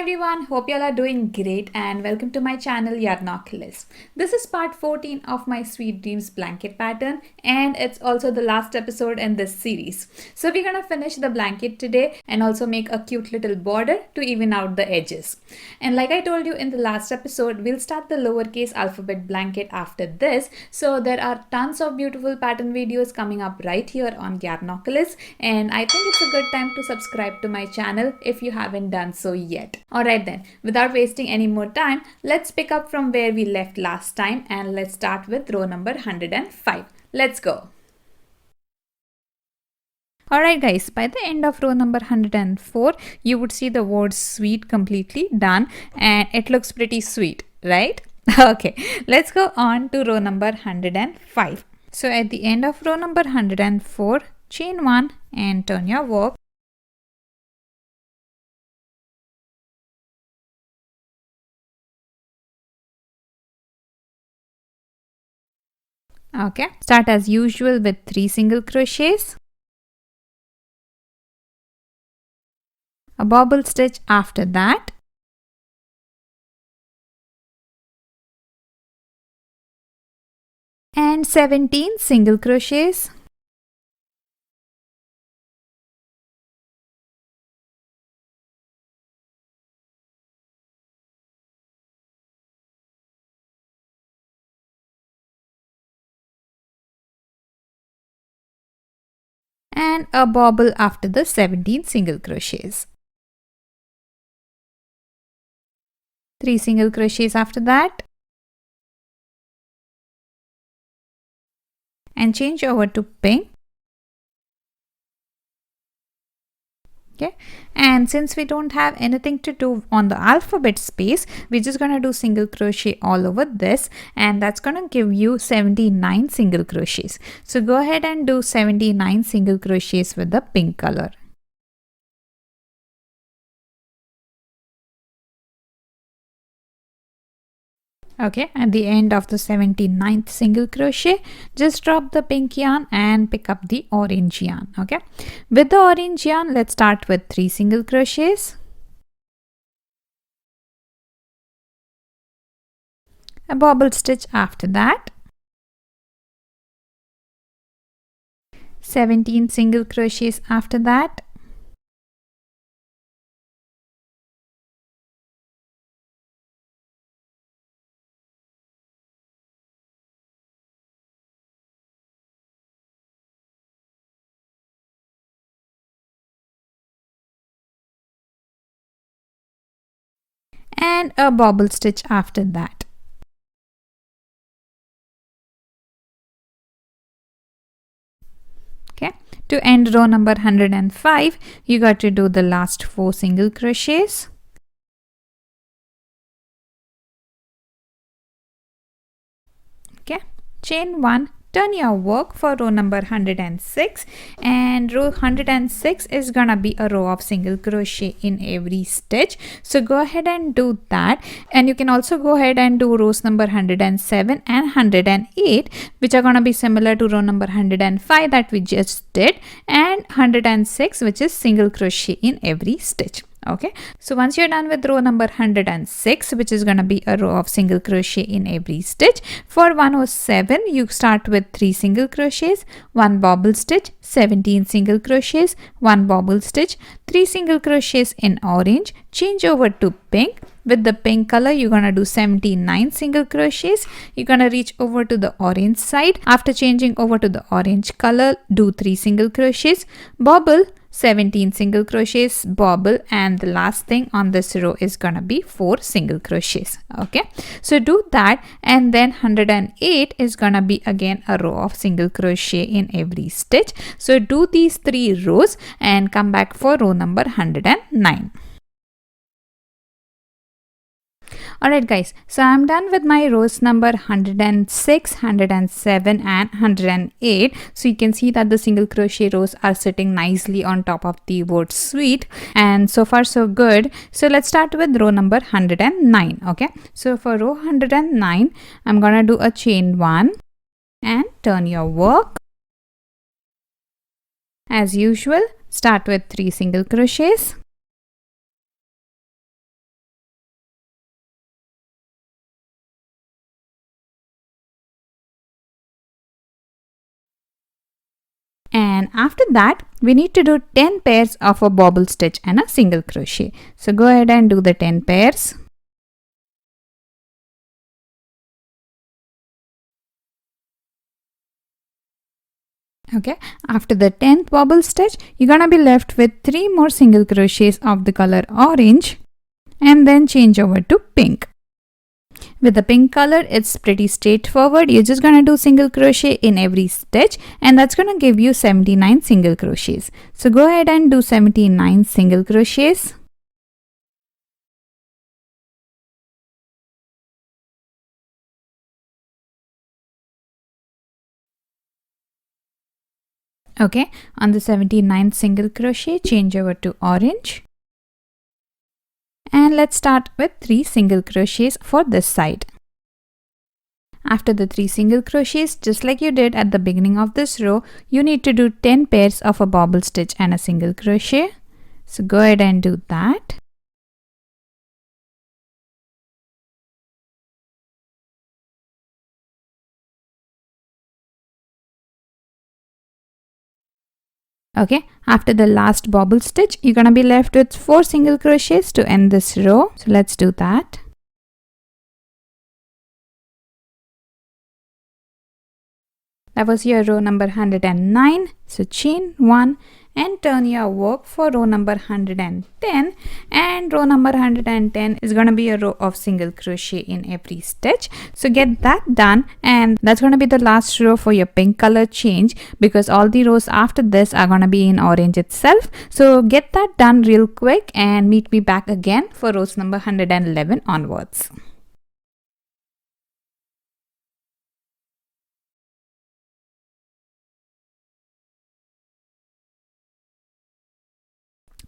everyone, hope you all are doing great and welcome to my channel Yarnoculous. This is part 14 of my Sweet Dreams blanket pattern and it's also the last episode in this series. So we're gonna finish the blanket today and also make a cute little border to even out the edges. And like I told you in the last episode, we'll start the lowercase alphabet blanket after this. So there are tons of beautiful pattern videos coming up right here on Yarnoculous and I think it's a good time to subscribe to my channel if you haven't done so yet. Alright then, without wasting any more time, let's pick up from where we left last time and let's start with row number 105. Let's go. Alright guys, by the end of row number 104, you would see the word sweet completely done and it looks pretty sweet, right? Okay, let's go on to row number 105. So at the end of row number 104, chain 1 and turn your work. Okay, start as usual with 3 single crochets, a bobble stitch after that, and 17 single crochets, and a bobble after the 17 single crochets. 3 single crochets after that, and change over to pink. Okay, and since we don't have anything to do on the alphabet space, we're just gonna do single crochet all over this, and that's gonna give you 79 single crochets. So go ahead and do 79 single crochets with the pink color. Okay, at the end of the 79th single crochet, just drop the pink yarn and pick up the orange yarn. Okay, with the orange yarn, let's start with 3 single crochets, a bobble stitch after that, 17 single crochets after that, and a bobble stitch after that. Okay, to end row number 105, you got to do the last 4 single crochets, okay, chain 1, turn your work for row number 106, and row 106 is gonna be a row of single crochet in every stitch. So go ahead and do that, and you can also go ahead and do rows number 107 and 108, which are gonna be similar to row number 105 that we just did, and 106, which is single crochet in every stitch. Okay, so once you're done with row number 106, which is going to be a row of single crochet in every stitch, for 107 you start with 3 single crochets, 1 bobble stitch, 17 single crochets, 1 bobble stitch, 3 single crochets in orange, change over to pink. With the pink color, you're going to do 79 single crochets. You're going to reach over to the orange side. After changing over to the orange color, do 3 single crochets, bobble, 17 single crochets, bobble, and the last thing on this row is gonna be 4 single crochets. Okay, so do that, and then 108 is gonna be again a row of single crochet in every stitch. So do these 3 rows and come back for row number 109. Alright guys, so I'm done with my rows number 106, 107 and 108. So you can see that the single crochet rows are sitting nicely on top of the word sweet, and so far so good. So let's start with row number 109. Okay, so for row 109, I'm gonna do a chain 1 and turn your work. As usual, start with 3 single crochets, and after that we need to do 10 pairs of a bobble stitch and a single crochet. So go ahead and do the 10 pairs. Okay, after the 10th bobble stitch, you're gonna be left with 3 more single crochets of the color orange and then change over to pink. With the pink color, it's pretty straightforward. You're just gonna do single crochet in every stitch and that's gonna give you 79 single crochets. So go ahead and do 79 single crochets. Okay, on the 79th single crochet, change over to orange. And let's start with 3 single crochets for this side. After the 3 single crochets, just like you did at the beginning of this row, you need to do 10 pairs of a bobble stitch and a single crochet. So go ahead and do that. Okay, after the last bobble stitch, you're gonna be left with 4 single crochets to end this row. So let's do that. That was your row number 109. So chain 1 and turn your work for row number 110, and row number 110 is going to be a row of single crochet in every stitch. So get that done, and that's going to be the last row for your pink color change, because all the rows after this are going to be in orange itself. So get that done real quick and meet me back again for rows number 111 onwards.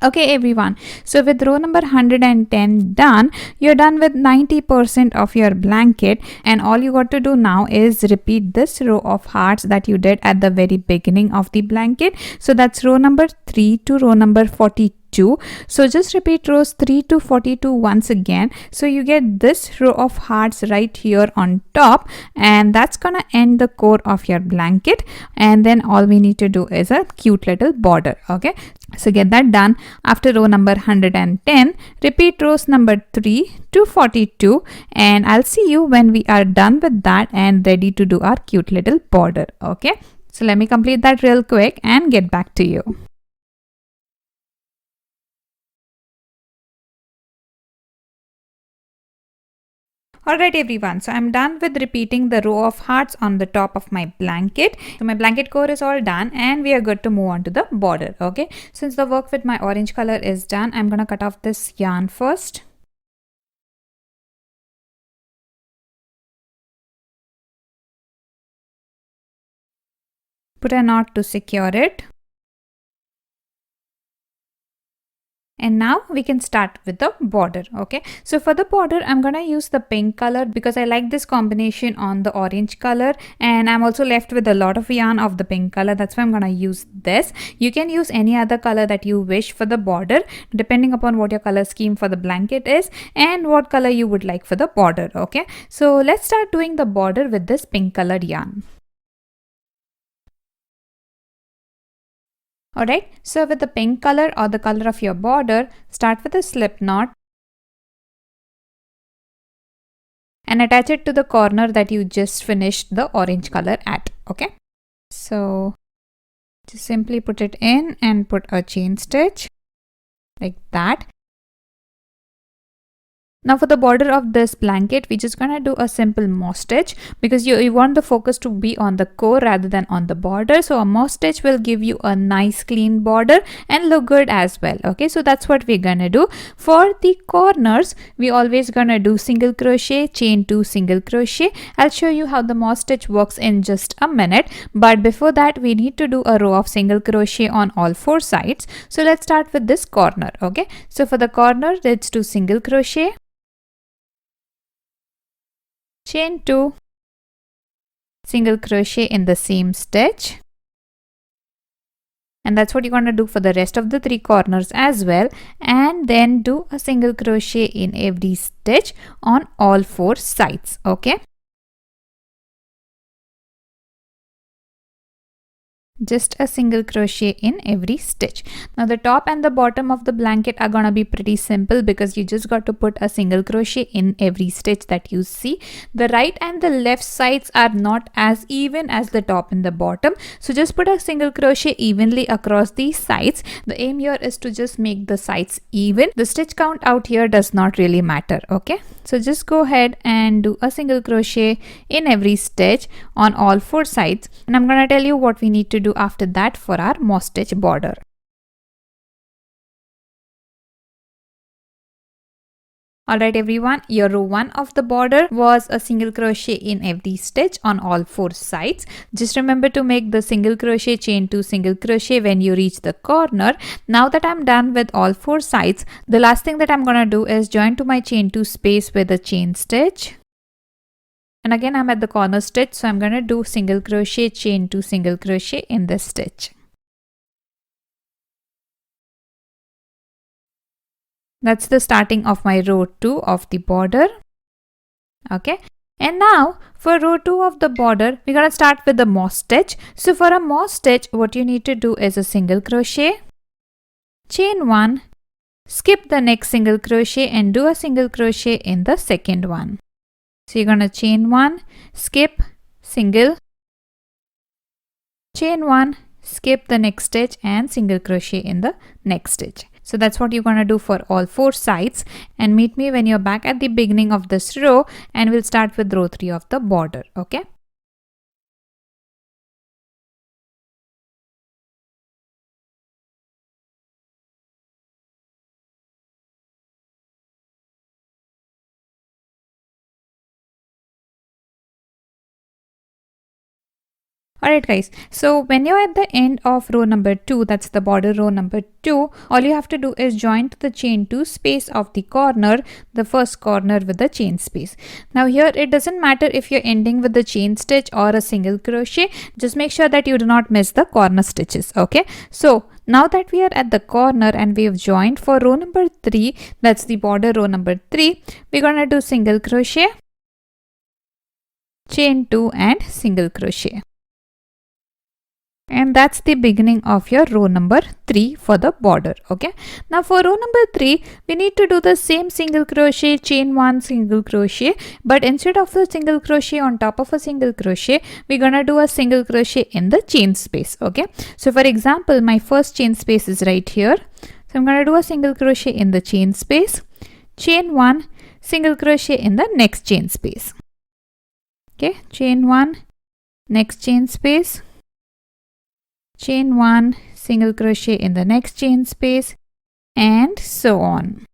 Okay everyone, so with row number 110 done, you're done with 90% of your blanket, and all you got to do now is repeat this row of hearts that you did at the very beginning of the blanket. So that's row number 3 to row number 42. So just repeat rows 3 to 42 once again. So you get this row of hearts right here on top, and that's gonna end the core of your blanket, and then all we need to do is a cute little border. Okay, so get that done. After row number 110, repeat rows number 3 to 42, and I'll see you when we are done with that and ready to do our cute little border. Okay, so let me complete that real quick and get back to you. Alright everyone, so I'm done with repeating the row of hearts on the top of my blanket. So my blanket core is all done and we are good to move on to the border. Okay, since the work with my orange color is done, I'm gonna cut off this yarn first. Put a knot to secure it. And now we can start with the border. Okay, so for the border I'm gonna use the pink color because I like this combination on the orange color, and I'm also left with a lot of yarn of the pink color. That's why I'm gonna use this. You can use any other color that you wish for the border, depending upon what your color scheme for the blanket is and what color you would like for the border. Okay, so let's start doing the border with this pink colored yarn. Alright, so with the pink color or the color of your border, start with a slip knot and attach it to the corner that you just finished the orange color at. Okay, so just simply put it in and put a chain stitch like that. Now for the border of this blanket, we're just gonna do a simple moss stitch because you want the focus to be on the core rather than on the border. So a moss stitch will give you a nice clean border and look good as well. Okay, so that's what we're gonna do. For the corners, we always gonna do single crochet, chain 2, single crochet. I'll show you how the moss stitch works in just a minute, but before that we need to do a row of single crochet on all 4 sides. So let's start with this corner. Okay, so for the corner, let's do single crochet, chain 2, single crochet in the same stitch, and that's what you're going to do for the rest of the 3 corners as well, and then do a single crochet in every stitch on all 4 sides. Okay, just a single crochet in every stitch. Now the top and the bottom of the blanket are gonna be pretty simple because you just got to put a single crochet in every stitch that you see. The right and the left sides are not as even as the top and the bottom, so just put a single crochet evenly across these sides. The aim here is to just make the sides even. The stitch count out here does not really matter. Okay, so just go ahead and do a single crochet in every stitch on all 4 sides, and I'm gonna tell you what we need to do after that for our moss stitch border. Alright everyone, your row 1 of the border was a single crochet in every stitch on all 4 sides. Just remember to make the single crochet, chain 2 single crochet when you reach the corner. Now that I'm done with all 4 sides, the last thing that I'm gonna do is join to my chain 2 space with a chain stitch. And again I'm at the corner stitch, so I'm gonna do single crochet, chain 2 single crochet in this stitch. That's the starting of my row 2 of the border. Okay, and now for row 2 of the border, we're gonna start with the moss stitch. So for a moss stitch, what you need to do is a single crochet, chain 1, skip the next single crochet and do a single crochet in the second one. So you're gonna chain 1, skip, single, chain 1, skip the next stitch and single crochet in the next stitch. So that's what you're going to do for all 4 sides, and meet me when you're back at the beginning of this row, and we'll start with row 3 of the border. Okay. Alright guys, so when you're at the end of row number 2, that's the border row number 2, all you have to do is join to the chain 2 space of the corner, the first corner with the chain space. Now here it doesn't matter if you're ending with the chain stitch or a single crochet, just make sure that you do not miss the corner stitches. Okay, so now that we are at the corner and we have joined for row number 3, that's the border row number 3, we're gonna do single crochet, chain 2 and single crochet. And that's the beginning of your row number 3 for the border. Okay, now for row number 3, we need to do the same single crochet, chain 1 single crochet, but instead of a single crochet on top of a single crochet, we're gonna do a single crochet in the chain space. Okay, so for example, my first chain space is right here, so I'm gonna do a single crochet in the chain space, chain 1, single crochet in the next chain space. Okay, chain 1, next chain space, chain 1, single crochet in the next chain space, and so on.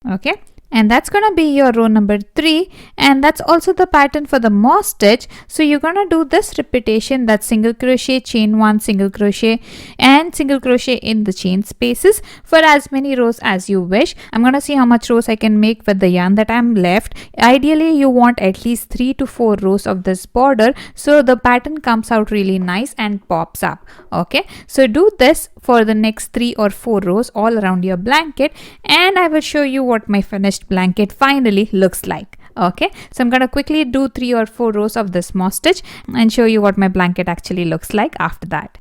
Okay, and that's gonna be your row number 3, and that's also the pattern for the moss stitch. So you're gonna do this repetition, that single crochet, chain 1, single crochet and single crochet in the chain spaces for as many rows as you wish. I'm gonna see how much rows I can make with the yarn that I'm left. Ideally you want at least 3 to 4 rows of this border, so the pattern comes out really nice and pops up. Okay, so do this for the next 3 or 4 rows all around your blanket, and I will show you what my finished blanket finally looks like. Okay, so I'm gonna quickly do 3 or 4 rows of this moss stitch and show you what my blanket actually looks like after that.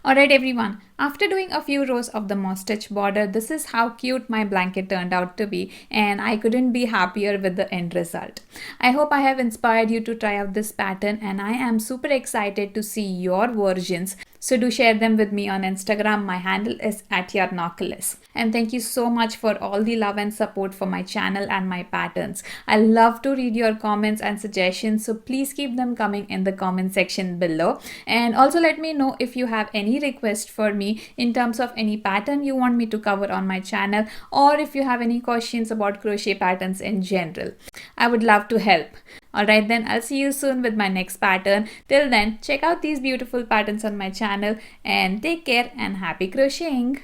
Alright everyone, after doing a few rows of the moss stitch border, this is how cute my blanket turned out to be, and I couldn't be happier with the end result. I hope I have inspired you to try out this pattern, and I am super excited to see your versions. So do share them with me on Instagram. My handle is @Yarnoculous. And thank you so much for all the love and support for my channel and my patterns. I love to read your comments and suggestions, so please keep them coming in the comment section below. And also let me know if you have any request for me in terms of any pattern you want me to cover on my channel, or if you have any questions about crochet patterns in general. I would love to help. Alright then, I'll see you soon with my next pattern. Till then, check out these beautiful patterns on my channel, and take care and happy crocheting!